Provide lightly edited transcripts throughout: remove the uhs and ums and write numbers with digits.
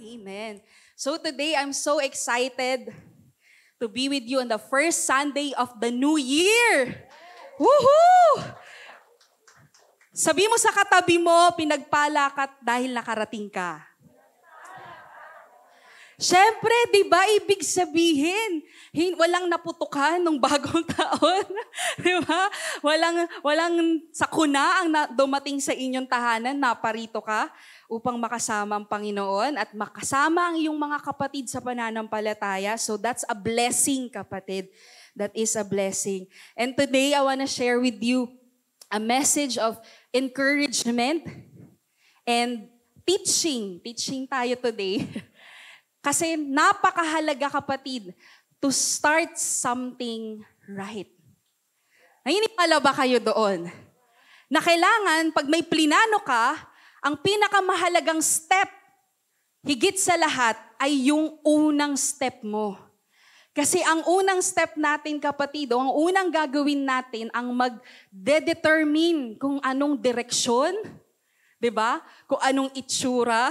Amen. So today, I'm so excited to be with you on the first Sunday of the new year. Woohoo! Sabi mo sa katabi mo, pinagpala ka dahil nakarating ka. Siyempre, di ba, ibig sabihin, walang naputukan ng bagong taon. Di ba? Walang sakuna ang dumating sa inyong tahanan, naparito ka upang makasama ang Panginoon at makasama ang iyong mga kapatid sa pananampalataya. So that's a blessing, kapatid. That is a blessing. And today, I want to share with you a message of encouragement and teaching. Teaching tayo today. Kasi napakahalaga, kapatid, to start something right. Naniniwala ba kayo doon? Na kailangan, pag may plinano ka, ang pinakamahalagang step, higit sa lahat, ay yung unang step mo. Kasi ang unang step natin, kapatid, o ang unang gagawin natin, ang mag-determine kung anong direksyon, diba? Kung anong itsura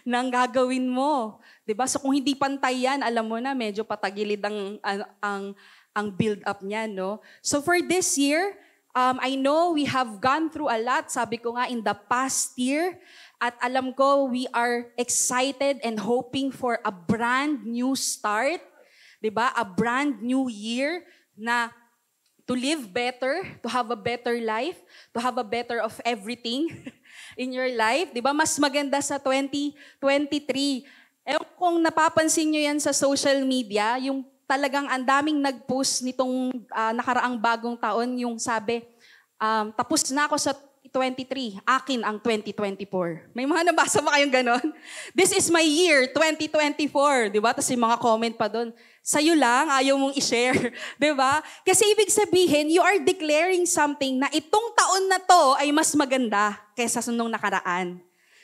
ng gagawin mo. Diba? So kung hindi pantay yan, alam mo na, medyo patagilid ang build-up niya, no? So for this year, I know we have gone through a lot, sabi ko nga, in the past year. At alam ko, we are excited and hoping for a brand new start. Diba? A brand new year na to live better, to have a better life, to have a better of everything in your life. Diba? Mas maganda sa 2023. Kung napapansin nyo yan sa social media, yung talagang ang daming nag-post nitong nakaraang bagong taon, yung sabi, tapos na ako sa 23, akin ang 2024. May mga nabasa ba kayong ganon? This is my year, 2024. Diba? Tapos yung mga comment pa doon, sa'yo lang, ayaw mong i-share. Diba? Kasi ibig sabihin, you are declaring something na itong taon na to ay mas maganda kaysa sa nung nakaraan.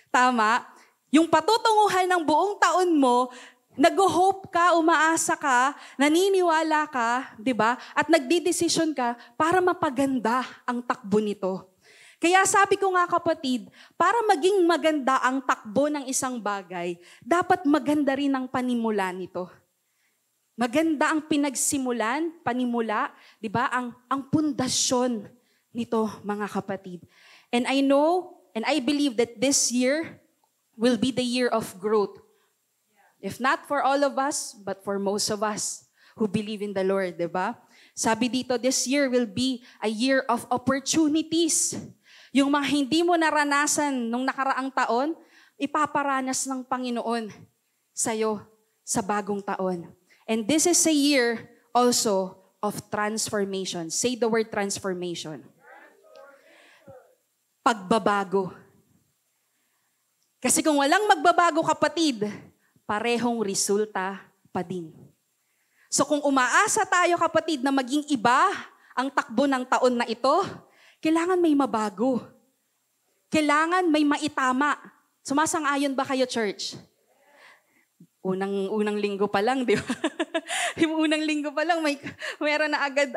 Tama? Yung patutunguhan ng buong taon mo, nag-hope ka, umaasa ka, naniniwala ka, di ba? At nagdidesisyon ka para mapaganda ang takbo nito. Kaya sabi ko nga, kapatid, para maging maganda ang takbo ng isang bagay, dapat maganda rin ang panimula nito. Maganda ang pinagsimulan, panimula, di ba? Ang pundasyon nito, mga kapatid. And I know, and I believe that this year will be the year of growth. If not for all of us, but for most of us who believe in the Lord, diba? Sabi dito, this year will be a year of opportunities. Yung mga hindi mo naranasan nung nakaraang taon, ipaparanas ng Panginoon sa'yo sa bagong taon. And this is a year also of transformation. Say the word transformation. Pagbabago. Kasi kung walang magbabago, kapatid, parehong resulta pa din. So kung umaasa tayo, kapatid, na maging iba ang takbo ng taon na ito, kailangan may mabago. Kailangan may maitama. Sumasang-ayon ba kayo, church? Unang linggo pa lang, di ba? Yung unang linggo pa lang, meron na agad,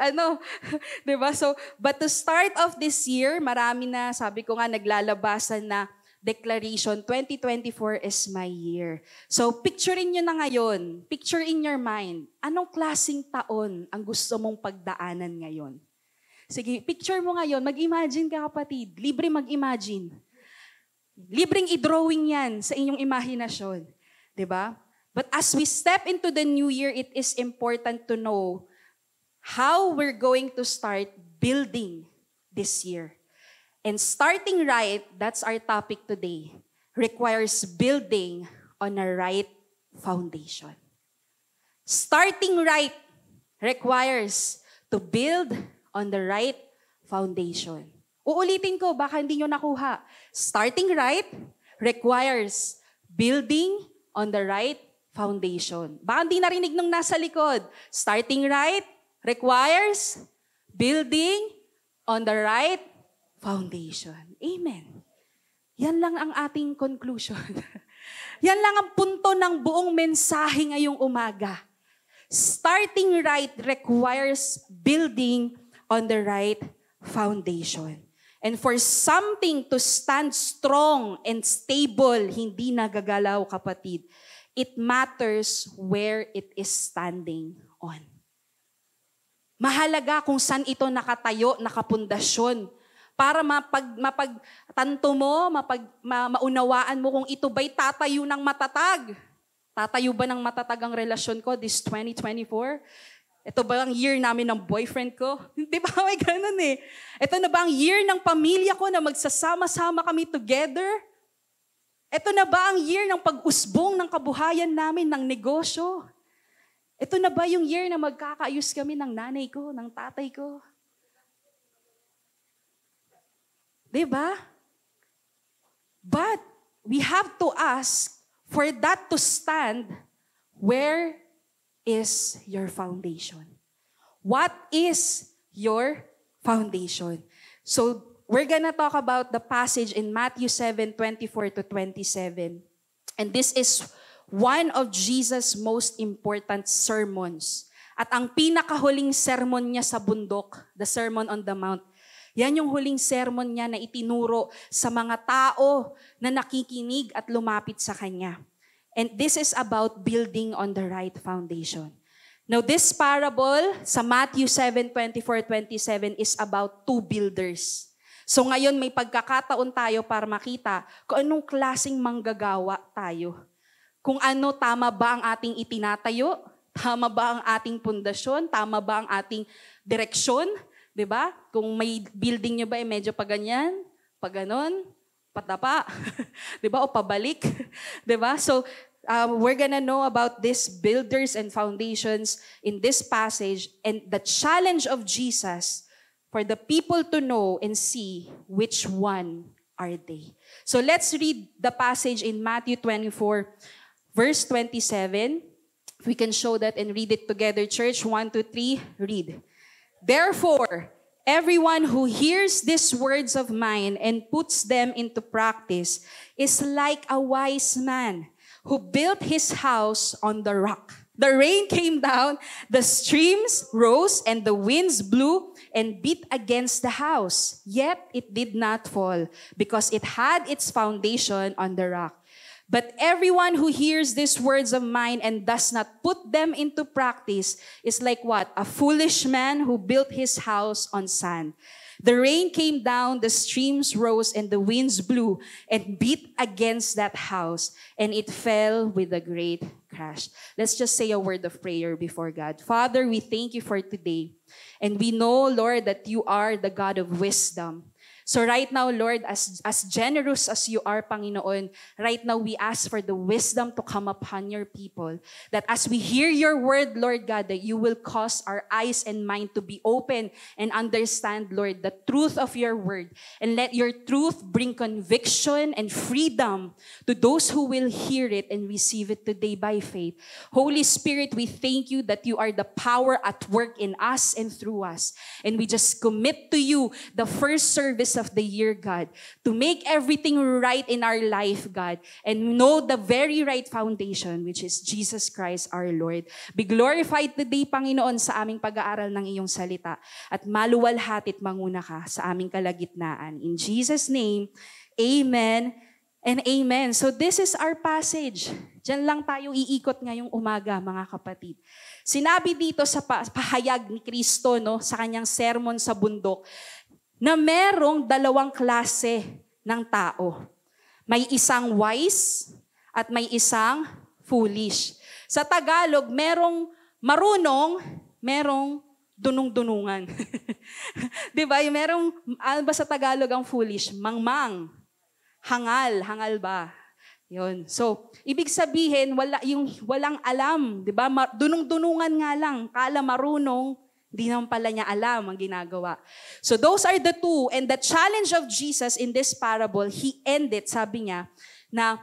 di ba? So, but to start off this year, marami na, sabi ko nga, naglalabasan na declaration, 2024 is my year. So, picturein nyo na ngayon, picture in your mind, anong klaseng taon ang gusto mong pagdaanan ngayon? Sige, picture mo ngayon, mag-imagine ka, kapatid. Libre mag-imagine. Libreng i-drawing yan sa inyong imahinasyon. Diba? But as we step into the new year, it is important to know how we're going to start building this year. And starting right, that's our topic today, requires building on a right foundation. Starting right requires to build on the right foundation. Uulitin ko, baka hindi nyo nakuha. Starting right requires building on the right foundation. Baka hindi narinig nung nasa likod. Starting right requires building on the right foundation. Amen. Yan lang ang ating conclusion. Yan lang ang punto ng buong mensahe ngayong umaga. Starting right requires building on the right foundation. And for something to stand strong and stable, hindi nagagalaw, kapatid, it matters where it is standing on. Mahalaga kung saan ito nakatayo, nakapundasyon. Para mapagtanto mo, maunawaan mo kung ito ba'y tatayo ng matatag. Tatayo ba ng matatag ang relasyon ko this 2024? Ito ba ang year namin ng boyfriend ko? Di ba? May ganun eh. Ito na ba ang year ng pamilya ko na magsasama-sama kami together? Ito na ba ang year ng pag-usbong ng kabuhayan namin ng negosyo? Ito na ba yung year na magkakaayos kami ng nanay ko, ng tatay ko? Di ba? But we have to ask for that to stand, where is your foundation? What is your foundation? So, we're gonna talk about the passage in Matthew 7:24 to 27. And this is one of Jesus' most important sermons. At ang pinakahuling sermon niya sa bundok, the Sermon on the Mount, yan yung huling sermon niya na itinuro sa mga tao na nakikinig at lumapit sa Kanya. And this is about building on the right foundation. Now, this parable sa Matthew 7:24-27 is about two builders. So ngayon may pagkakataon tayo para makita kung anong klaseng manggagawa tayo. Kung ano, tama ba ang ating itinatayo? Tama ba ang ating pundasyon? Tama ba ang ating direksyon? 'Di ba? Kung may building nyo ba medyo pa ganyan, pa ganon, patapa, 'di ba? O pabalik, 'di ba? So we're gonna know about these builders and foundations in this passage, and the challenge of Jesus for the people to know and see which one are they. So let's read the passage in Matthew 24, verse 27. If we can show that and read it together, church. 1, 2, 3, read. Therefore, everyone who hears these words of mine and puts them into practice is like a wise man who built his house on the rock. The rain came down, the streams rose, and the winds blew and beat against the house. Yet it did not fall, because it had its foundation on the rock. But everyone who hears these words of mine and does not put them into practice is like what? A foolish man who built his house on sand. The rain came down, the streams rose, and the winds blew and beat against that house, and it fell with a great crash. Let's just say a word of prayer before God. Father, we thank you for today. And we know, Lord, that you are the God of wisdom. So right now, Lord, as generous as you are, Panginoon, right now we ask for the wisdom to come upon your people. That as we hear your word, Lord God, that you will cause our eyes and mind to be open and understand, Lord, the truth of your word. And let your truth bring conviction and freedom to those who will hear it and receive it today by faith. Holy Spirit, we thank you that you are the power at work in us and through us. And we just commit to you the first service of the year, God, to make everything right in our life, God, and know the very right foundation, which is Jesus Christ our Lord. Be glorified today, Panginoon, sa aming pag-aaral ng iyong salita, at maluwalhatit manguna ka sa aming kalagitnaan. In Jesus' name, amen and amen. So this is our passage. Diyan lang tayo iikot ngayong umaga, mga kapatid. Sinabi dito sa pahayag ni Kristo, no, sa kanyang sermon sa bundok, na merong dalawang klase ng tao. May isang wise at may isang foolish. Sa Tagalog, merong marunong, merong dunong-dunungan. Diba? Merong, ano ba sa Tagalog ang foolish? Mangmang. Hangal ba? Yun. So, ibig sabihin, walang alam. Diba? Dunong-dunungan nga lang. Kala marunong, di naman pala niya alam ang ginagawa. So those are the two. And the challenge of Jesus in this parable, he ended, sabi niya, na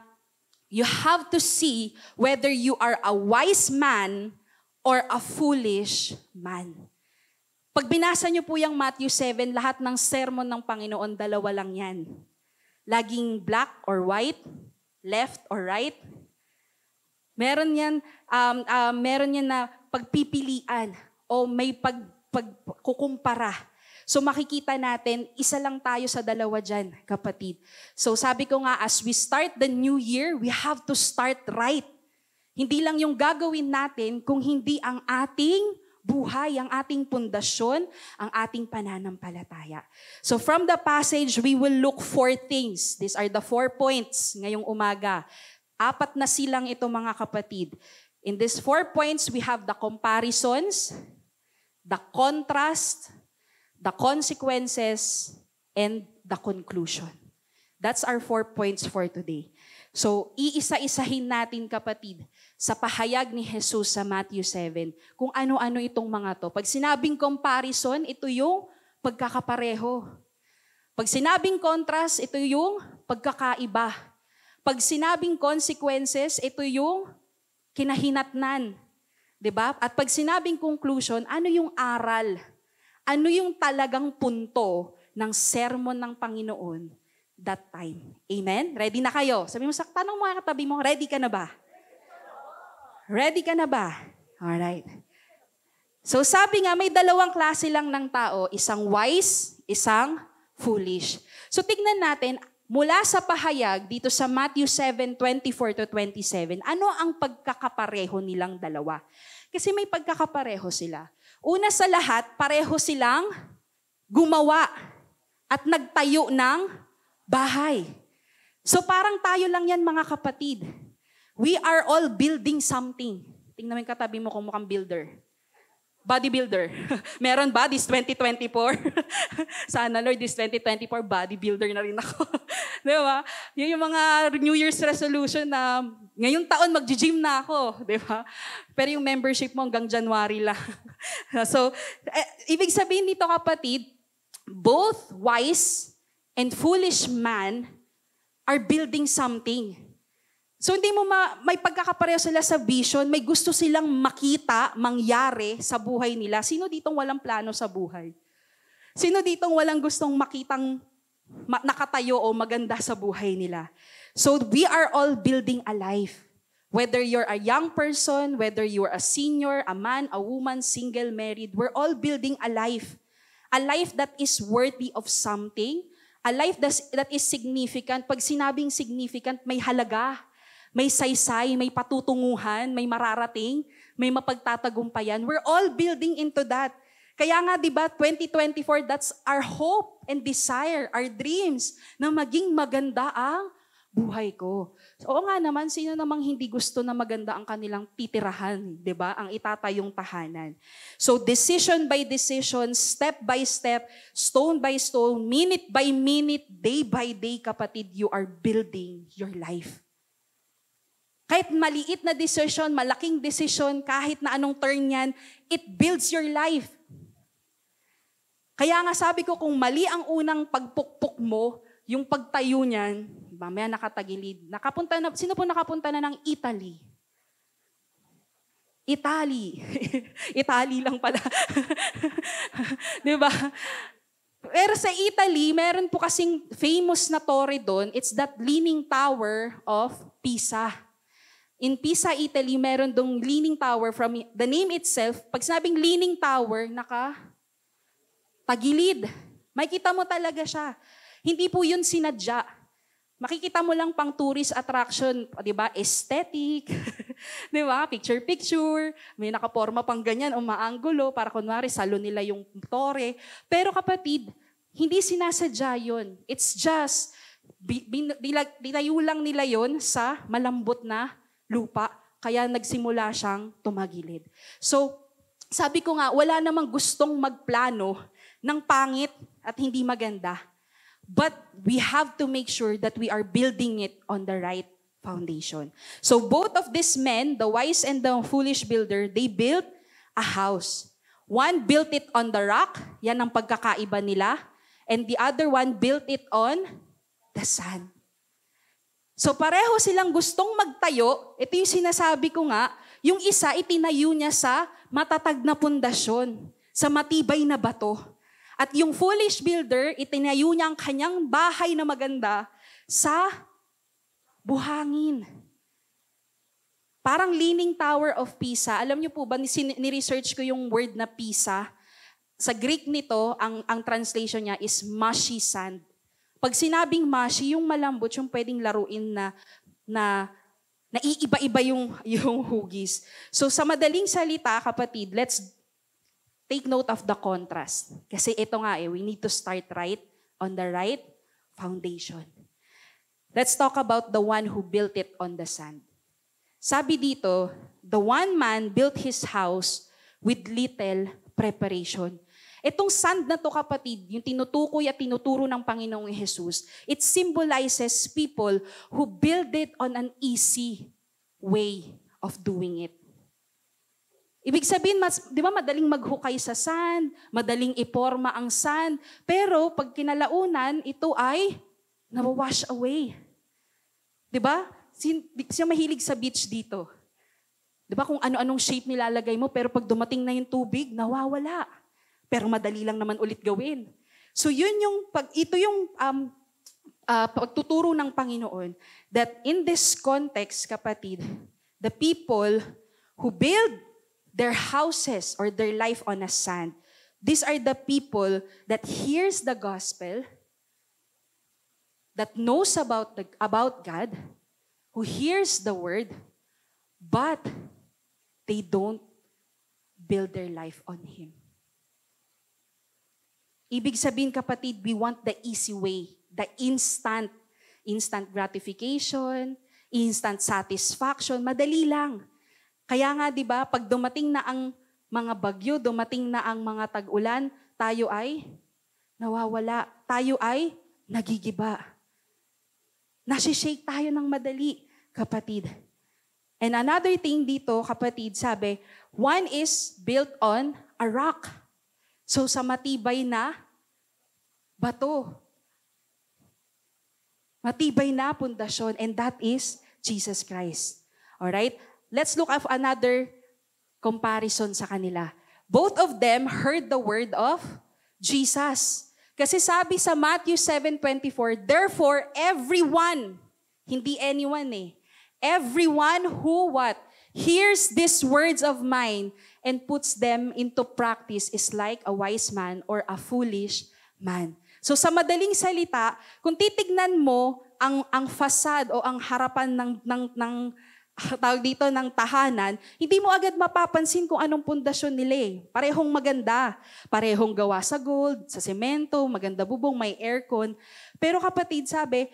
you have to see whether you are a wise man or a foolish man. Pag binasa niyo po yung Matthew 7, lahat ng sermon ng Panginoon, dalawa lang yan. Laging black or white, left or right. Meron yan na pagpipilian o may pagkukumpara. So makikita natin, isa lang tayo sa dalawa dyan, kapatid. So sabi ko nga, as we start the new year, we have to start right. Hindi lang yung gagawin natin, kung hindi ang ating buhay, ang ating pundasyon, ang ating pananampalataya. So from the passage, we will look 4 things. These are the 4 points ngayong umaga. 4 na silang ito, mga kapatid. In these 4 points, we have the comparisons, the contrast, the consequences, and the conclusion. That's our 4 points for today. So, iisa-isahin natin, kapatid, sa pahayag ni Jesus sa Matthew 7, kung ano-ano itong mga to. Pag sinabing comparison, ito yung pagkakapareho. Pag sinabing contrast, ito yung pagkakaiba. Pag sinabing consequences, ito yung kinahinatnan. 'Di ba? At pag sinabing conclusion, ano yung aral? Ano yung talagang punto ng sermon ng Panginoon that time? Amen? Ready na kayo? Sabi mo, tanong mo mga katabi mo, ready ka na ba? Ready ka na ba? Alright. So sabi nga, may 2 klase lang ng tao, isang wise, isang foolish. So tignan natin, mula sa pahayag dito sa Matthew 7:24-27, ano ang pagkakapareho nilang dalawa? Kasi may pagkakapareho sila. Una sa lahat, pareho silang gumawa at nagtayo ng bahay. So parang tayo lang yan, mga kapatid. We are all building something. Tingnan mo yung katabi mo kung mukhang builder. Bodybuilder. Meron ba this 2024? Sana Lord, this 2024, bodybuilder na rin ako. Di ba? Yun yung mga New Year's resolution na ngayong taon mag-gym na ako. Di ba? Pero yung membership mo hanggang January lang. So, ibig sabihin nito, kapatid, both wise and foolish man are building something. So hindi mo may pagkakapareho sila sa vision, may gusto silang makita, mangyari sa buhay nila. Sino ditong walang plano sa buhay? Sino ditong walang gustong makitang nakatayo o maganda sa buhay nila? So we are all building a life. Whether you're a young person, whether you're a senior, a man, a woman, single, married, we're all building a life. A life that is worthy of something. A life that is significant. Pag sinabing significant, may halaga. May saysay, may patutunguhan, may mararating, may mapagtatagumpayan. We're all building into that. Kaya nga, di ba, 2024, that's our hope and desire, our dreams, na maging maganda ang buhay ko. So, oo nga naman, sino namang hindi gusto na maganda ang kanilang titirahan, di ba? Ang itatayong tahanan. So, decision by decision, step by step, stone by stone, minute by minute, day by day, kapatid, you are building your life. Kahit maliit na decision, malaking decision, kahit na anong turn yan, it builds your life. Kaya nga sabi ko, kung mali ang unang pagpukpok mo, yung pagtayo niyan, mamaya nakatagilid. Sino po nakapunta na ng Italy? Italy. Italy lang pala. Di ba? Pero sa Italy, meron po kasing famous na torre doon. It's that Leaning Tower of Pisa. In Pisa, Italy, meron dong Leaning Tower from the name itself. Pag sinabing Leaning Tower, tagilid. Makikita mo talaga siya. Hindi po yun sinadya. Makikita mo lang pang tourist attraction, di ba? Aesthetic, di ba? Picture-picture, may nakaporma pang ganyan, umaanggulo, para kunwari salo nila yung torre. Pero kapatid, hindi sinasadya yun. It's just, dinayo lang nila yun sa malambot na lupa, kaya nagsimula siyang tumagilid. So, sabi ko nga, wala namang gustong magplano ng pangit at hindi maganda. But we have to make sure that we are building it on the right foundation. So both of these men, the wise and the foolish builder, they built a house. One built it on the rock, yan ang pagkakaiba nila, and the other one built it on the sand. So pareho silang gustong magtayo. Ito yung sinasabi ko nga, yung isa itinayo niya sa matatag na pundasyon, sa matibay na bato. At yung foolish builder, itinayo niya ang kanyang bahay na maganda sa buhangin. Parang Leaning Tower of Pisa. Alam niyo po ba, ni-research ko yung word na Pisa. sa Greek nito, ang translation niya is mushy sand. Pag sinabing mushy, yung malambot, yung pwedeng laruin na naiiba-iba yung hugis. So sa madaling salita, kapatid, let's take note of the contrast. Kasi ito nga we need to start right on the right foundation. Let's talk about the one who built it on the sand. Sabi dito, the one man built his house with little preparation. Itong sand na to, kapatid, yung tinutukoy at tinuturo ng Panginoong Jesus, it symbolizes people who build it on an easy way of doing it. Ibig sabihin, di ba madaling maghukay sa sand, madaling iporma ang sand, pero pag kinalaunan, ito ay nawawash away. Di ba? Siya mahilig sa beach dito. Di ba kung ano-anong shape nilalagay mo, pero pag dumating na yung tubig, nawawala. Pero madali lang naman ulit gawin. So ito yung pagtuturo ng Panginoon that in this context, kapatid, the people who build their houses or their life on a sand, these are the people that hears the gospel, that knows about God, who hears the word, but they don't build their life on Him. Ibig sabihin, kapatid, we want the easy way, the instant gratification, instant satisfaction, madali lang. Kaya nga, di ba, pag dumating na ang mga bagyo, dumating na ang mga tag-ulan, tayo ay nawawala. Tayo ay nagigiba. Nasishake tayo ng madali, kapatid. And another thing dito, kapatid, sabi, one is built on a rock. So sa matibay na bato. Matibay na pundasyon, and that is Jesus Christ. Alright? Let's look at another comparison sa kanila. Both of them heard the word of Jesus. Kasi sabi sa Matthew 7:24, therefore everyone, hindi anyone everyone who what? Hears these words of mine and puts them into practice is like a wise man or a foolish man. So sa madaling salita, kung titignan mo ang fasad o ang harapan ng tawag dito ng tahanan, hindi mo agad mapapansin kung anong pundasyon nila Parehong maganda, parehong gawa sa gold, sa semento, maganda bubong, may aircon. Pero kapatid, sabi,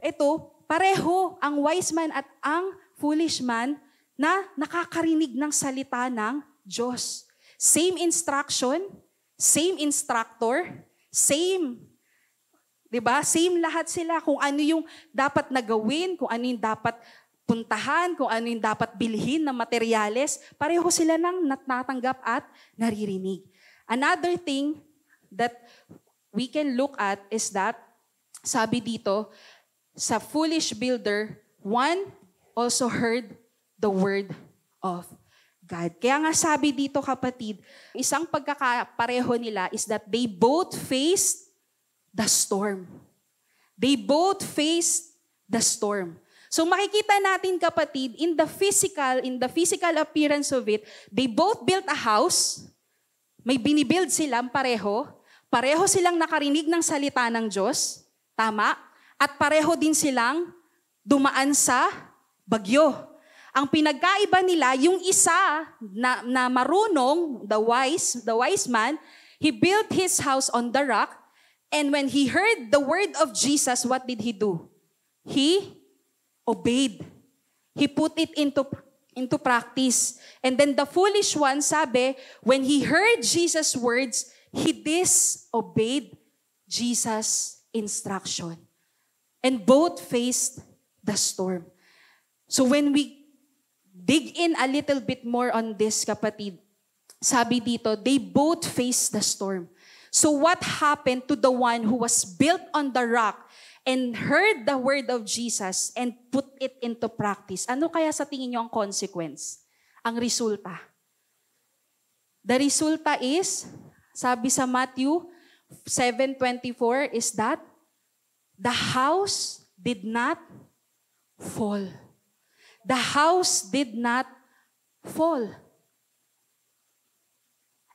ito, pareho ang wise man at ang foolish man na nakakarinig ng salita ng Diyos. Same instruction, same instructor, same, di ba? Same lahat sila kung ano yung dapat na gawin, kung ano yung dapat puntahan, kung ano yung dapat bilhin na materyales, pareho sila nang natanggap at naririnig. Another thing that we can look at is that, sabi dito, sa foolish builder, one also heard the word of God. Kaya nga sabi dito, kapatid, isang pagkakapareho nila is that they both faced the storm. They both faced the storm. So makikita natin, kapatid, in the physical appearance of it, they both built a house. May binibuild silang pareho. Pareho silang nakarinig ng salita ng Diyos. Tama? At pareho din silang dumaan sa bagyo. Ang pinagkaiba nila, yung isa na marunong, the wise man, he built his house on the rock, and when he heard the word of Jesus, what did he do? He obeyed. He put it into practice. And then the foolish one, sabi, when he heard Jesus' words, he disobeyed Jesus' instruction. And both faced the storm. So when we dig in a little bit more on this, kapatid, sabi dito, they both faced the storm. So what happened to the one who was built on the rock and heard the word of Jesus and put it into practice? Ano kaya sa tingin niyo ang consequence? Ang resulta? The resulta is, sabi sa Matthew 7:24, is that the house did not fall. The house did not fall.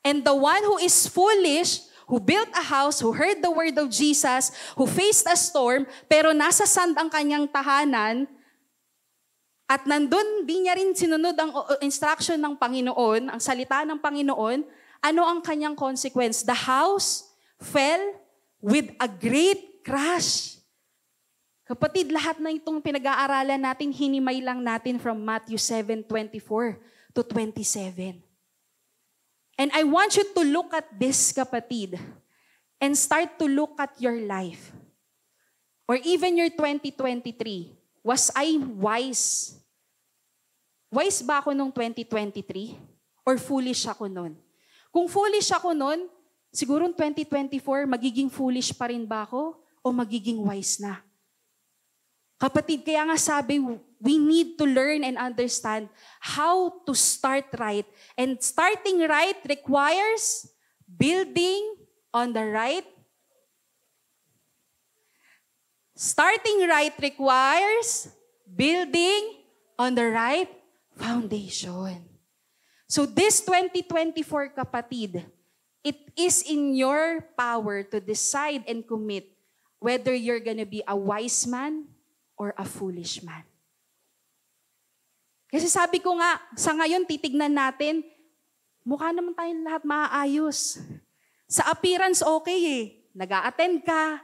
And the one who is foolish, who built a house, who heard the word of Jesus, who faced a storm, pero nasa sand ang kanyang tahanan, at nandun, di niya rin sinunod ang instruction ng Panginoon, ang salita ng Panginoon, ano ang kanyang consequence? The house fell with a great crash. Kapatid, lahat na itong pinag-aaralan natin, hinimay lang natin from Matthew 7:24 to 27. And I want you to look at this, kapatid, and start to look at your life. Or even your 2023. Was I wise? Wise ba ako nung 2023? Or foolish ako nun? Kung foolish ako nun, siguro 2024, magiging foolish pa rin ba ako? O magiging wise na? Kapatid, kaya nga sabi, we need to learn and understand how to start right. And starting right requires building on the right. Starting right requires building on the right foundation. So this 2024, kapatid, it is in your power to decide and commit whether you're gonna be a wise man or a foolish man. Kasi sabi ko nga, sa ngayon titignan natin, mukha naman tayong lahat maaayos. Sa appearance, okay eh. Nag-a-attend ka,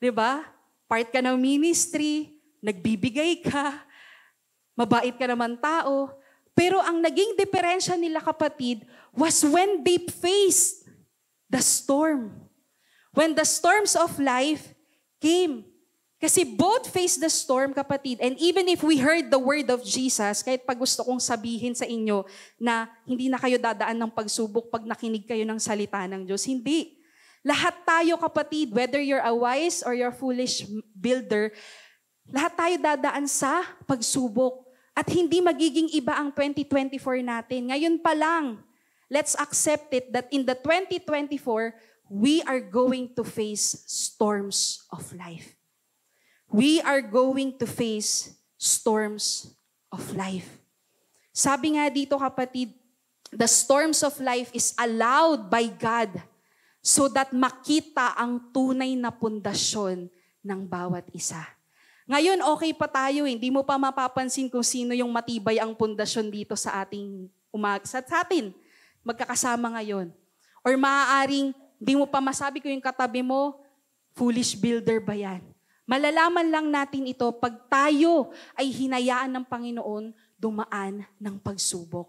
di ba? Part ka ng ministry, nagbibigay ka, mabait ka naman tao. Pero ang naging diferensya nila, kapatid, was when they faced the storm. When the storms of life came. Kasi both face the storm, kapatid. And even if we heard the word of Jesus, kahit pag gusto kong sabihin sa inyo na hindi na kayo dadaan ng pagsubok pag nakinig kayo ng salita ng Diyos, hindi. Lahat tayo, kapatid, whether you're a wise or you're a foolish builder, lahat tayo dadaan sa pagsubok. At hindi magiging iba ang 2024 natin. Ngayon pa lang, let's accept it that in the 2024, we are going to face storms of life. We are going to face storms of life. Sabi nga dito, kapatid, the storms of life is allowed by God so that makita ang tunay na pundasyon ng bawat isa. Ngayon, okay pa tayo. Hindi mo pa mapapansin kung sino yung matibay ang pundasyon dito sa ating sa atin. Magkakasama ngayon. Or maaaring, hindi mo pa masabi kung yung katabi mo, foolish builder ba yan? Malalaman lang natin ito pag tayo ay hinayaan ng Panginoon dumaan ng pagsubok.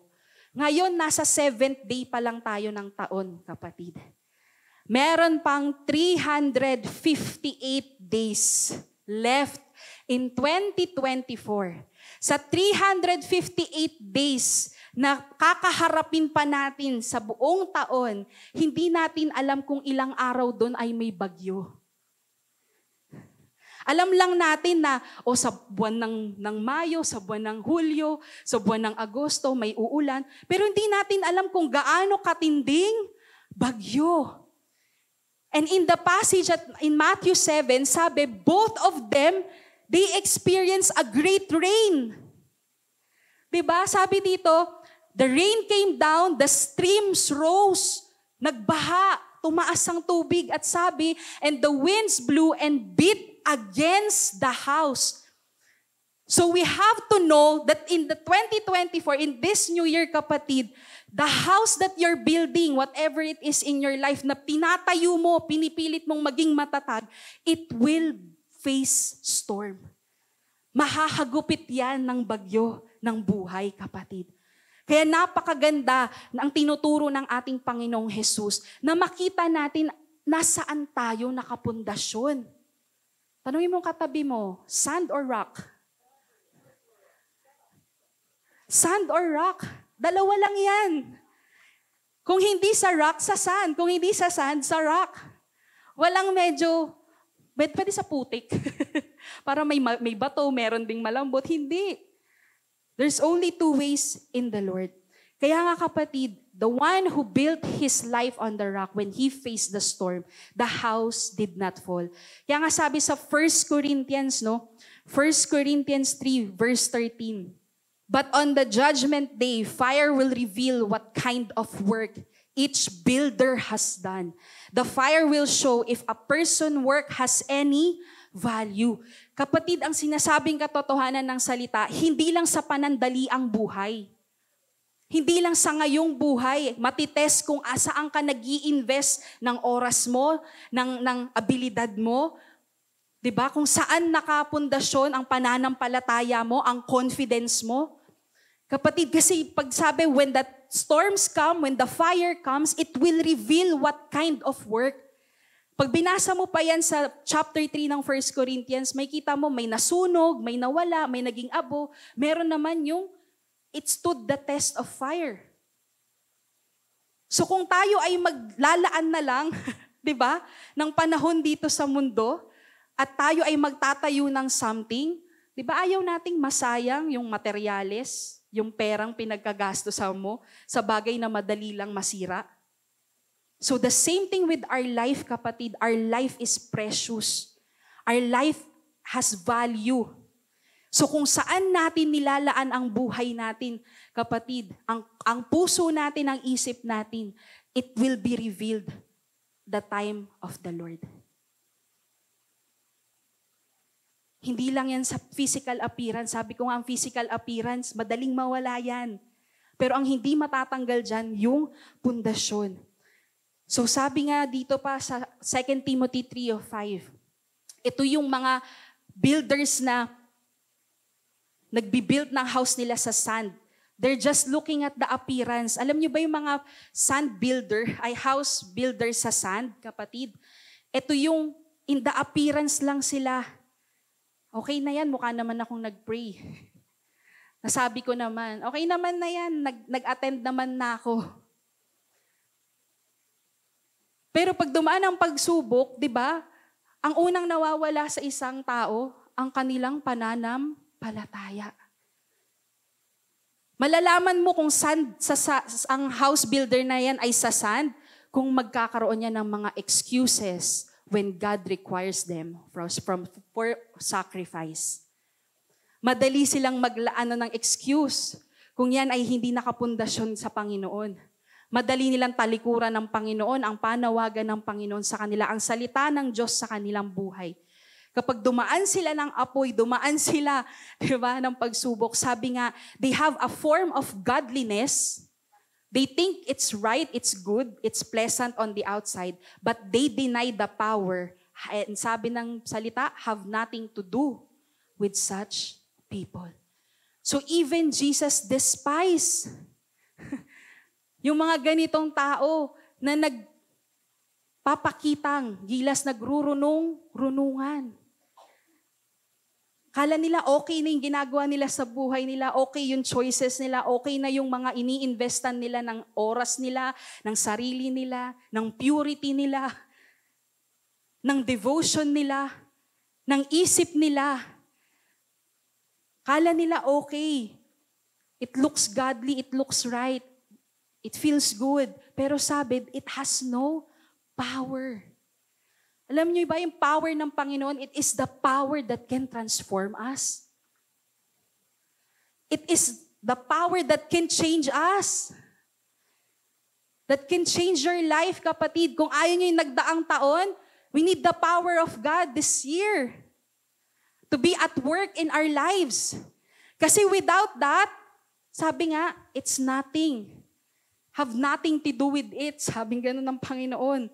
Ngayon, nasa 7th day pa lang tayo ng taon, kapatid. Meron pang 358 days left in 2024. Sa 358 days na kakaharapin pa natin sa buong taon, hindi natin alam kung ilang araw doon ay may bagyo. Alam lang natin na sa buwan ng Mayo, sa buwan ng Hulyo, sa buwan ng Agosto, may uulan. Pero hindi natin alam kung gaano katinding bagyo. And in the passage in Matthew 7, sabi, both of them, they experience a great rain. Diba? Sabi dito, the rain came down, the streams rose, nagbaha, tumaas ang tubig, at sabi, and the winds blew and beat against the house. So we have to know that in the 2024, in this new year, kapatid, the house that you're building, whatever it is in your life na tinatayo mo, pinipilit mong maging matatag, it will face storm. Mahahagupit yan ng bagyo ng buhay, kapatid. Kaya napakaganda na ang tinuturo ng ating Panginoong Jesus na makita natin nasaan tayo nakapundasyon. Tanungin mo katabi mo, sand or rock? Sand or rock? Dalawa lang yan. Kung hindi sa rock, sa sand. Kung hindi sa sand, sa rock. Walang medyo, pwede sa putik. Para may bato, meron ding malambot. Hindi. There's only two ways in the Lord. Kaya nga, kapatid, the one who built his life on the rock, when he faced the storm, the house did not fall. Kaya nga sabi sa 1 Corinthians, 1 Corinthians 3, verse 13, but on the judgment day, fire will reveal what kind of work each builder has done. The fire will show if a person work has any value. Kapatid, ang sinasabing katotohanan ng salita, hindi lang sa panandaliang buhay. Hindi lang sa ngayong buhay, matitest kung asaan ka nag-i-invest ng oras mo, ng abilidad mo. 'Di ba? Kung saan nakapundasyon ang pananampalataya mo, ang confidence mo. Kapatid, kasi pag sabi, when the storms come, when the fire comes, it will reveal what kind of work. Pag binasa mo pa yan sa chapter 3 ng 1 Corinthians, may kita mo may nasunog, may nawala, may naging abo. Meron naman yung it stood the test of fire. So kung tayo ay maglalaan na lang, 'di ba, ng panahon dito sa mundo at tayo ay magtatayo ng something, 'di ba, ayaw nating masayang yung materyales, yung perang pinagkagastosan mo sa bagay na madali lang masira. So the same thing with our life, kapatid. Our life is precious. Our life has value. So kung saan natin nilalaan ang buhay natin, kapatid, ang puso natin, ang isip natin, it will be revealed the time of the Lord. Hindi lang yan sa physical appearance. Sabi ko nga, ang physical appearance, madaling mawala yan. Pero ang hindi matatanggal dyan, yung pundasyon. So sabi nga dito pa sa 2 Timothy 3:5, ito yung mga builders na nagbibuild ng house nila sa sand. They're just looking at the appearance. Alam niyo ba yung mga sand builder, ay house builder sa sand, kapatid? Ito yung in the appearance lang sila. Okay na yan, mukha naman akong nag-pray. Nasabi ko naman, okay naman na yan, nag-attend naman na ako. Pero pag dumaan ang pagsubok, di ba, ang unang nawawala sa isang tao, ang kanilang pananampalataya. Malalaman mo kung sand, ang house builder na yan ay sa sand, kung magkakaroon niya ng mga excuses when God requires them for sacrifice. Madali silang maglaan ng excuse kung yan ay hindi nakapundasyon sa Panginoon. Madali nilang talikuran ng Panginoon, ang panawagan ng Panginoon sa kanila, ang salita ng Diyos sa kanilang buhay. Kapag dumaan sila ng apoy, dumaan sila, di ba, ng pagsubok, sabi nga, they have a form of godliness. They think it's right, it's good, it's pleasant on the outside, but they deny the power. And sabi ng salita, have nothing to do with such people. So even Jesus despised yung mga ganitong tao na nagpapakitang gilas, nagrurunong-runungan. Kala nila okay na yung ginagawa nila sa buhay nila, okay yung choices nila, okay na yung mga ini-investan nila ng oras nila, ng sarili nila, ng purity nila, ng devotion nila, ng isip nila. Kala nila okay. It looks godly, it looks right, it feels good. Pero sabi, it has no power. Alam niyo ba yung power ng Panginoon? It is the power that can transform us. It is the power that can change us. That can change your life, kapatid. Kung ayaw niyo yung nagdaang taon, we need the power of God this year to be at work in our lives. Kasi without that, sabi nga, it's nothing. Have nothing to do with it. Sabi ganun ng Panginoon.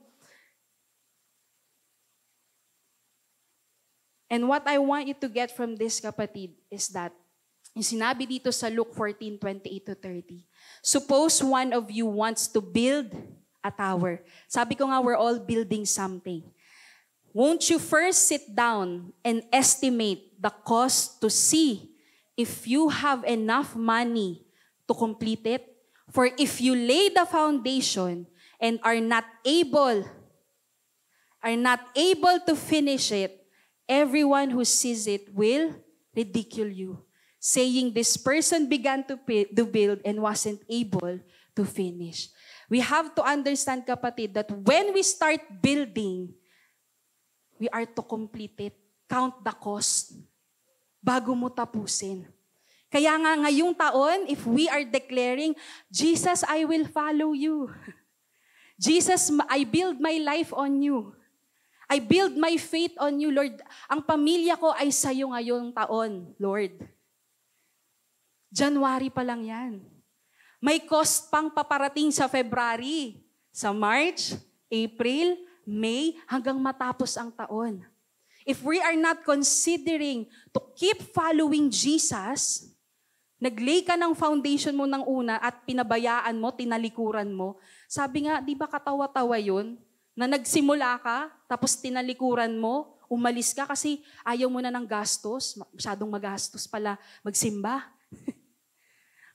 And what I want you to get from this, kapatid, is that, yung sinabi dito sa Luke 14:28-30, suppose one of you wants to build a tower. Sabi ko nga, we're all building something. Won't you first sit down and estimate the cost to see if you have enough money to complete it? For if you lay the foundation and are not able to finish it, everyone who sees it will ridicule you, saying this person began to build and wasn't able to finish. We have to understand, kapatid, that when we start building, we are to complete it. Count the cost bago mo tapusin. Kaya nga ngayong taon, if we are declaring, Jesus, I will follow you. Jesus, I build my life on you. I build my faith on you, Lord. Ang pamilya ko ay sa'yo ngayong taon, Lord. January pa lang yan. May cost pang paparating sa February, sa March, April, May, hanggang matapos ang taon. If we are not considering to keep following Jesus, naglay ka ng foundation mo ng una at pinabayaan mo, tinalikuran mo. Sabi nga, di ba katawa-tawa yun? Na nagsimula ka, tapos tinalikuran mo, umalis ka kasi ayaw mo na ng gastos. Masyadong magastos pala magsimba.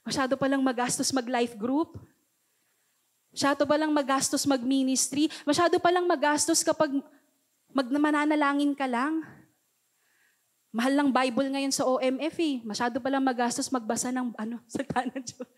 Masyado palang magastos mag-life group. Masyado palang magastos mag-ministry. Masyado palang magastos kapag mananalangin ka lang. Mahal lang Bible ngayon sa OMF eh. Masyado palang magastos magbasa ng salita ng Diyos.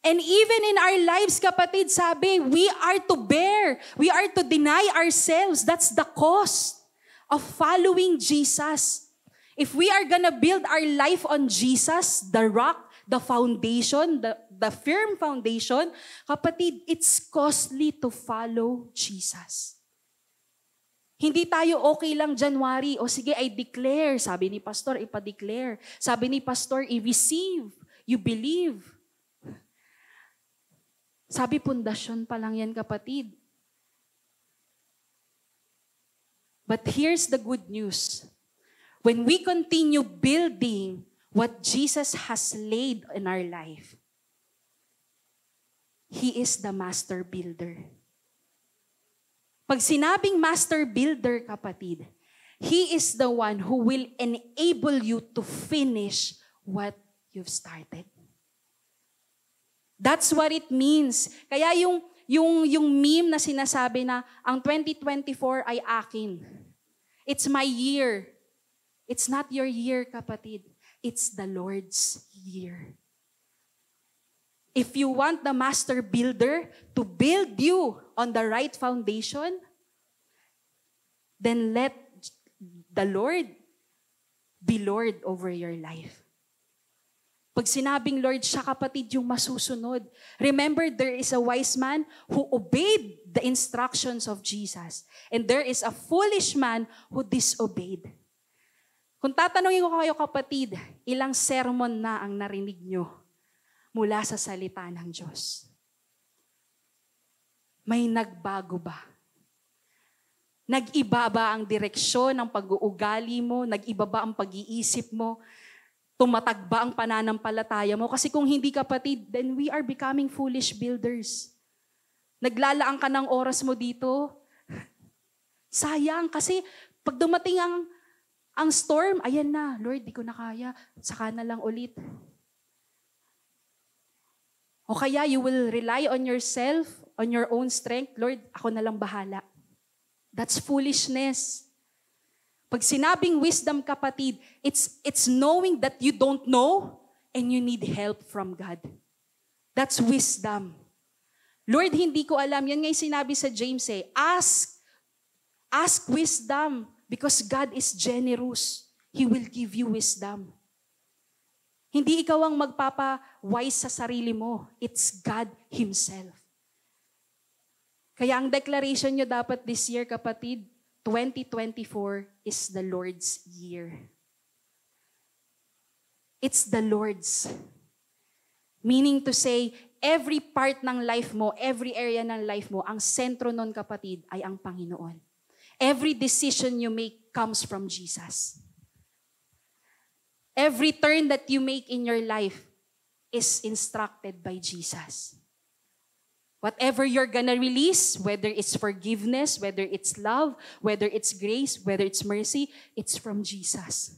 And even in our lives, kapatid, sabi, we are to bear. We are to deny ourselves. That's the cost of following Jesus. If we are gonna build our life on Jesus, the rock, the foundation, the firm foundation, kapatid, it's costly to follow Jesus. Hindi tayo okay lang January, o sige, I declare. Sabi ni pastor, ipa-declare. Sabi ni pastor, i-receive. You believe. Sabi, pundasyon pa lang yan, kapatid. But here's the good news. When we continue building what Jesus has laid in our life, He is the master builder. Pag sinabing master builder, kapatid, He is the one who will enable you to finish what you've started. That's what it means. Kaya yung meme na sinasabi na ang 2024 ay akin. It's my year. It's not your year, kapatid. It's the Lord's year. If you want the master builder to build you on the right foundation, then let the Lord be Lord over your life. Pag sinabing Lord siya, kapatid, yung masusunod. Remember, there is a wise man who obeyed the instructions of Jesus. And there is a foolish man who disobeyed. Kung tatanungin ko kayo, kapatid, ilang sermon na ang narinig nyo mula sa salita ng Diyos? May nagbago ba? Nag-iba ba ang direksyon ng pag-uugali mo? Nag-iba ba ang pag-iisip mo? Tumatag ba ang pananampalataya mo? Kasi kung hindi, kapatid, then we are becoming foolish builders. Naglalaan ka ng oras mo dito. Sayang, kasi pag dumating ang storm, ayan na, Lord, di ko na kaya, saka na lang ulit. O kaya you will rely on yourself, on your own strength, Lord, ako na lang bahala. That's foolishness. Pag sinabing wisdom, kapatid, it's knowing that you don't know and you need help from God. That's wisdom. Lord, hindi ko alam. Yan nga yung sinabi sa James eh. Ask wisdom because God is generous. He will give you wisdom. Hindi ikaw ang magpapa-wise sa sarili mo. It's God Himself. Kaya ang declaration nyo dapat this year, kapatid, 2024 is the Lord's year. It's the Lord's. Meaning to say, every part ng life mo, every area ng life mo, ang sentro nun, kapatid, ay ang Panginoon. Every decision you make comes from Jesus. Every turn that you make in your life is instructed by Jesus. Whatever you're gonna release, whether it's forgiveness, whether it's love, whether it's grace, whether it's mercy, it's from Jesus.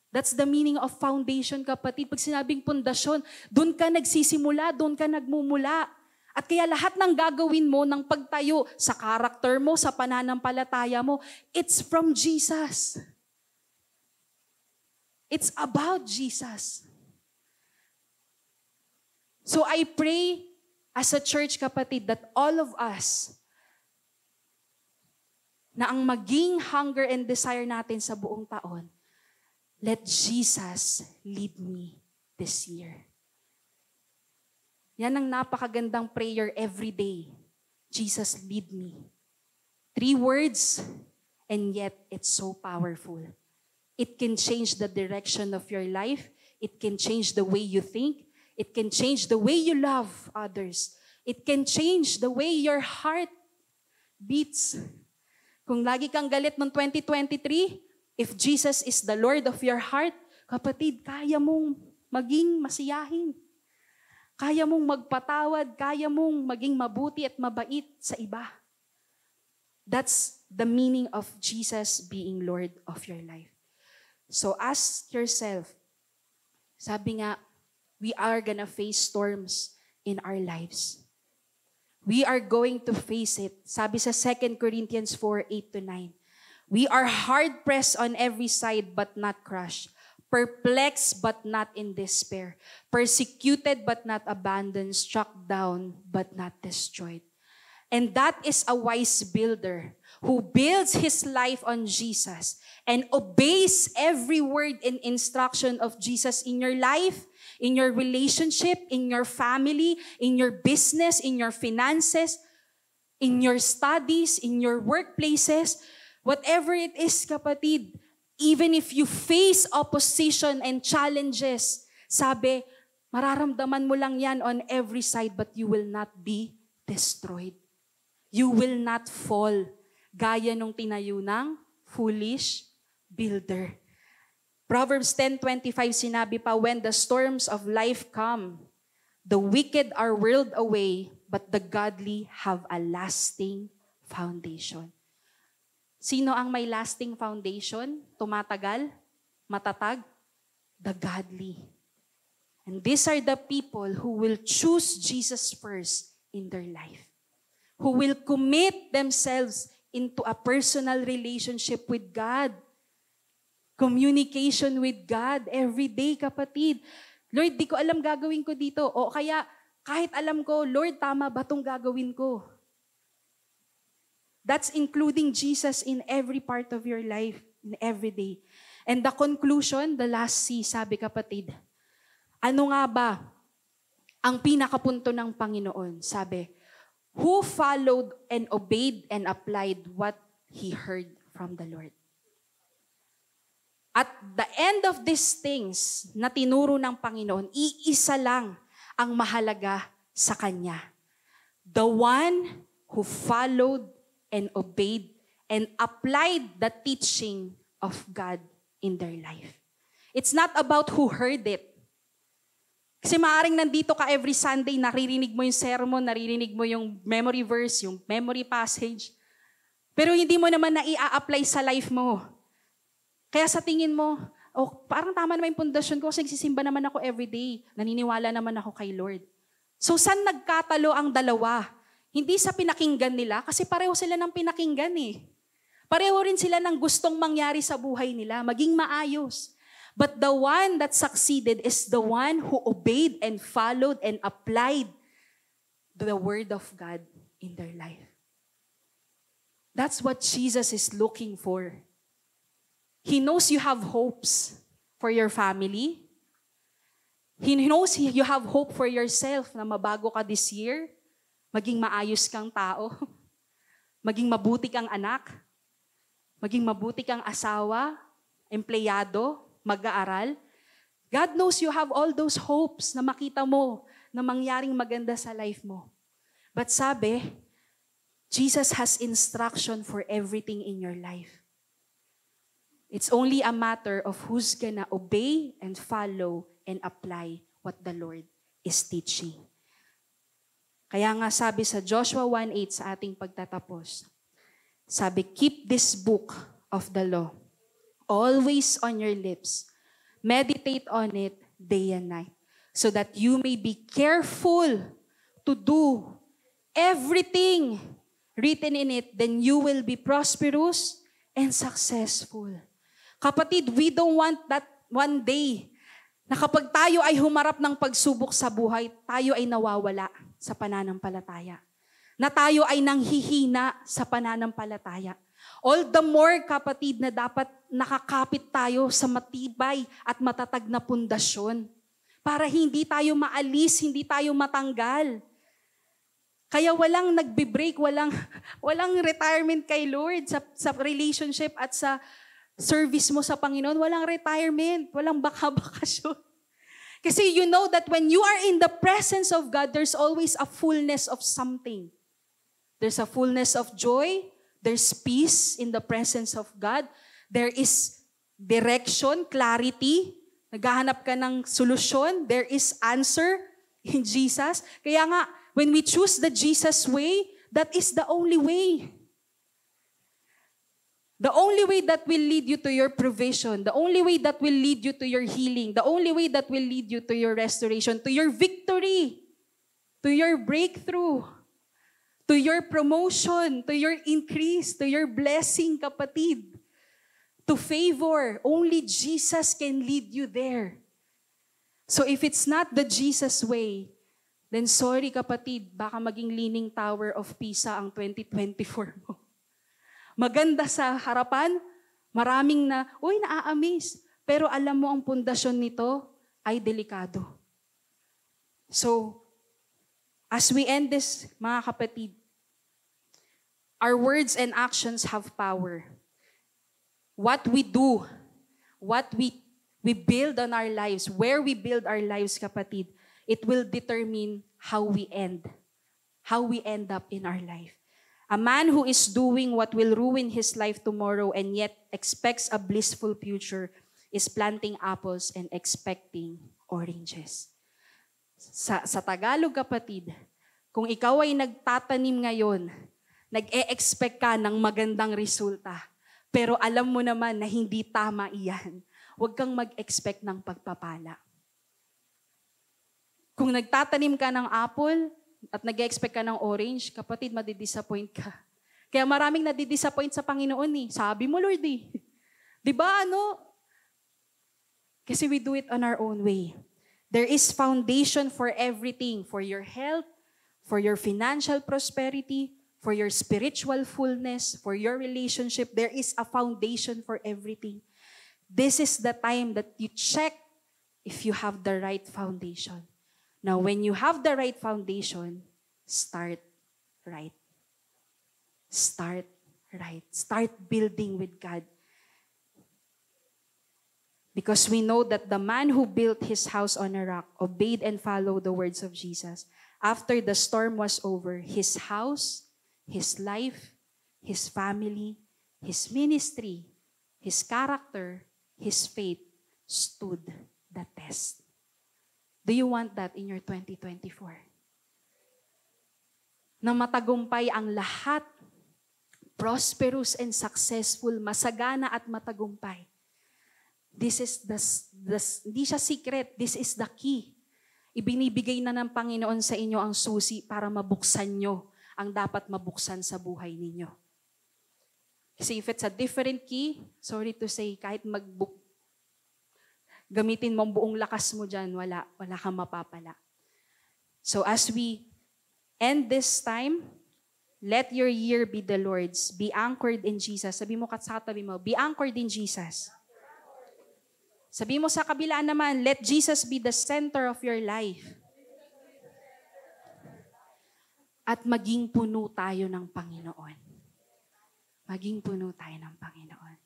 That's the meaning of foundation, kapatid. Pag sinabing pundasyon, doon ka nagsisimula, doon ka nagmumula. At kaya lahat ng gagawin mo, ng pagtayo sa karakter mo, sa pananampalataya mo, it's from Jesus. It's about Jesus. So I pray, as a church, kapatid, that all of us, na ang maging hunger and desire natin sa buong taon, let Jesus lead me this year. Yan ang napakagandang prayer every day. Jesus, lead me. 3 words, and yet it's so powerful. It can change the direction of your life. It can change the way you think. It can change the way you love others. It can change the way your heart beats. Kung lagi kang galit noong 2023, if Jesus is the Lord of your heart, kapatid, kaya mong maging masiyahin. Kaya mong magpatawad, kaya mong maging mabuti at mabait sa iba. That's the meaning of Jesus being Lord of your life. So ask yourself, sabi nga, we are gonna face storms in our lives. We are going to face it. Sabi sa 2 Corinthians 4:8-9, we are hard-pressed on every side but not crushed, perplexed but not in despair, persecuted but not abandoned, struck down but not destroyed. And that is a wise builder who builds his life on Jesus and obeys every word and instruction of Jesus in your life, in your relationship, in your family, in your business, in your finances, in your studies, in your workplaces, whatever it is, kapatid, even if you face opposition and challenges, sabi, mararamdaman mo lang yan on every side, but you will not be destroyed. You will not fall. Gaya nung tinayo ng foolish builder. Proverbs 10:25 sinabi pa, when the storms of life come, the wicked are whirled away, but the godly have a lasting foundation. Sino ang may lasting foundation? Tumatagal? Matatag? The godly. And these are the people who will choose Jesus first in their life. Who will commit themselves into a personal relationship with God. Communication with God every day, kapatid. Lord, di ko alam gagawin ko dito. O kaya, kahit alam ko, Lord, tama ba itong gagawin ko? That's including Jesus in every part of your life, in every day. And the conclusion, the last C, sabi kapatid, ano nga ba ang pinakapunto ng Panginoon? Sabi, who followed and obeyed and applied what he heard from the Lord. At the end of these things na tinuro ng Panginoon, iisa lang ang mahalaga sa Kanya. The one who followed and obeyed and applied the teaching of God in their life. It's not about who heard it. Kasi maaaring nandito ka every Sunday, naririnig mo yung sermon, naririnig mo yung memory verse, yung memory passage. Pero hindi mo naman na i-apply sa life mo. Kaya sa tingin mo, oh, parang tama naman yung pundasyon ko kasi nagsisimba naman ako every day. Naniniwala naman ako kay Lord. So saan nagkatalo ang dalawa? Hindi sa pinakinggan nila, kasi pareho sila ng pinakinggan eh. Pareho rin sila ng gustong mangyari sa buhay nila, maging maayos. But the one that succeeded is the one who obeyed and followed and applied the word of God in their life. That's what Jesus is looking for. He knows you have hopes for your family. He knows you have hope for yourself na mabago ka this year, maging maayos kang tao, maging mabuti kang anak, maging mabuti kang asawa, empleyado, mag-aaral. God knows you have all those hopes na makita mo na mangyaring maganda sa life mo. But sabi, Jesus has instruction for everything in your life. It's only a matter of who's gonna obey and follow and apply what the Lord is teaching. Kaya nga sabi sa Joshua 1:8 sa ating pagtatapos, sabi, keep this book of the law always on your lips. Meditate on it day and night, so that you may be careful to do everything written in it, then you will be prosperous and successful. Kapatid, we don't want that one day na kapag tayo ay humarap ng pagsubok sa buhay, tayo ay nawawala sa pananampalataya. Na tayo ay nanghihina sa pananampalataya. All the more, kapatid, na dapat nakakapit tayo sa matibay at matatag na pundasyon. para hindi tayo maalis, hindi tayo matanggal. Kaya walang nagbe-break, walang retirement kay Lord sa relationship at sa service mo sa Panginoon. Walang retirement, walang baka-bakasyon. Kasi you know that when you are in the presence of God, there's always a fullness of something. There's a fullness of joy. There's peace in the presence of God. There is direction, clarity. Naghahanap ka ng solusyon. There is answer in Jesus. Kaya nga, when we choose the Jesus way, that is the only way. The only way that will lead you to your provision, the only way that will lead you to your healing, the only way that will lead you to your restoration, to your victory, to your breakthrough, to your promotion, to your increase, to your blessing, kapatid, to favor. Only Jesus can lead you there. So if it's not the Jesus way, then sorry kapatid, baka maging Leaning Tower of Pisa ang 2024 mo. Maganda sa harapan, maraming naa-amaze. Pero alam mo ang pundasyon nito ay delikado. So, as we end this, mga kapatid, our words and actions have power. What we do, what we build on our lives, where we build our lives, kapatid, it will determine how we end up in our life. A man who is doing what will ruin his life tomorrow and yet expects a blissful future is planting apples and expecting oranges. Sa Tagalog, kapatid, kung ikaw ay nagtatanim ngayon, nag-e-expect ka ng magandang resulta, pero alam mo naman na hindi tama iyan, huwag kang mag-expect ng pagpapala. Kung nagtatanim ka ng apple, at nag-expect ka ng orange, kapatid, madidisappoint ka. Kaya maraming nadidisappoint sa Panginoon eh. Sabi mo, Lord eh. Diba ano? Kasi we do it on our own way. There is foundation for everything. For your health, for your financial prosperity, for your spiritual fullness, for your relationship. There is a foundation for everything. This is the time that you check if you have the right foundation. Now, when you have the right foundation, start right. Start right. Start building with God. Because we know that the man who built his house on a rock obeyed and followed the words of Jesus. After the storm was over, his house, his life, his family, his ministry, his character, his faith stood the test. Do you want that in your 2024? Na matagumpay ang lahat, prosperous and successful, masagana at matagumpay. This is hindi siya secret, this is the key. Ibinibigay na ng Panginoon sa inyo ang susi para mabuksan nyo ang dapat mabuksan sa buhay ninyo. Kasi if it's a different key, sorry to say, kahit gamitin mo ang buong lakas mo dyan, wala kang mapapala. So as we end this time, let your year be the Lord's. Be anchored in Jesus. Sabi mo sa katabi mo, be anchored in Jesus. Sabi mo sa kabila naman, let Jesus be the center of your life. At maging puno tayo ng Panginoon. Maging puno tayo ng Panginoon.